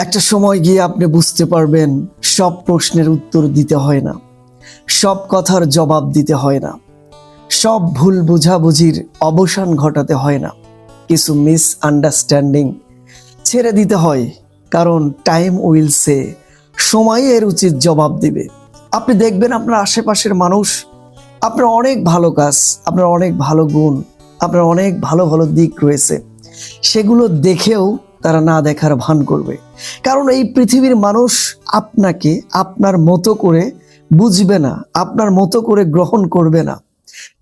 একটা সময় গিয়ে আপনি বুঝতে পারবেন সব প্রশ্নের উত্তর দিতে হয় না, সব কথার জবাব দিতে হয় না, সব ভুল বোঝাবুঝির অবসান ঘটাতে হয় না, কিছু মিসআন্ডারস্ট্যান্ডিং ছেড়ে দিতে হয়। কারণ টাইম উইল সে, সময় এর উচিত জবাব দিবে। আপনি দেখবেন আপনার আশেপাশের মানুষ আপনার অনেক ভালো কাজ, আপনার অনেক ভালো গুণ, আপনার অনেক ভালো ভালো দিক রয়েছে, সেগুলো দেখেও তারা না দেখার ভান করবে। কারণ এই পৃথিবীর মানুষ আপনাকে আপনার মতো করে বুঝবে না, আপনার মতো করে গ্রহণ করবে না।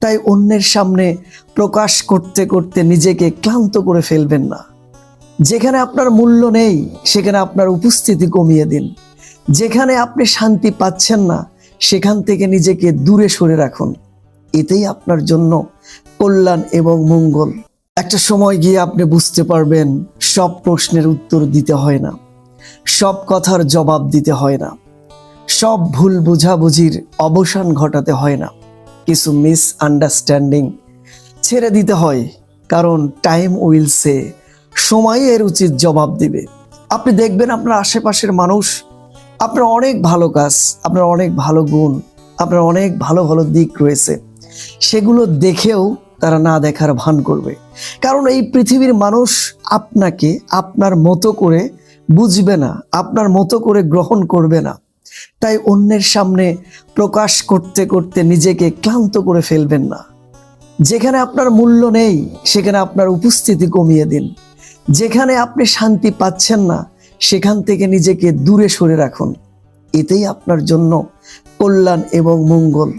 তাই অন্যের সামনে প্রকাশ করতে করতে নিজেকে ক্লান্ত করে ফেলবেন না। যেখানে আপনার মূল্য নেই সেখানে আপনার উপস্থিতি কমিয়ে দিন। যেখানে আপনি শান্তি পাচ্ছেন না সেখান থেকে নিজেকে দূরে সরে রাখুন। এতেই আপনার জন্য কল্যাণ এবং মঙ্গল। একটা সময় গিয়ে আপনি বুঝতে পারবেন সব প্রশ্নের উত্তর দিতে হয় না, সব কথার জবাব দিতে হয় না, সব ভুল বোঝাবুঝির অবসান ঘটাতে হয় না, কিছু মিসআন্ডারস্ট্যান্ডিং ছেড়ে দিতে হয়। কারণ টাইম উইল সে, সময় এর উচিত জবাব দিবে। আপনি দেখবেন আপনার আশেপাশের মানুষ আপনার অনেক ভালো কাজ, আপনার অনেক ভালো গুণ, আপনার অনেক ভালো ভালো দিক রয়েছে, সেগুলো দেখেও তারা না দেখার ভান করবে। কারণ এই পৃথিবীর মানুষ আপনাকে আপনার মতো করে বুঝবে না, আপনার মতো করে গ্রহণ করবে না। তাই অন্যের সামনে প্রকাশ করতে করতে নিজেকে ক্লান্ত করে ফেলবেন না। যেখানে আপনার মূল্য নেই সেখানে আপনার উপস্থিতি কমিয়ে দিন। যেখানে আপনি শান্তি পাচ্ছেন না সেখান থেকে নিজেকে দূরে সরে রাখুন। এতেই আপনার জন্য কল্যাণ এবং মঙ্গল।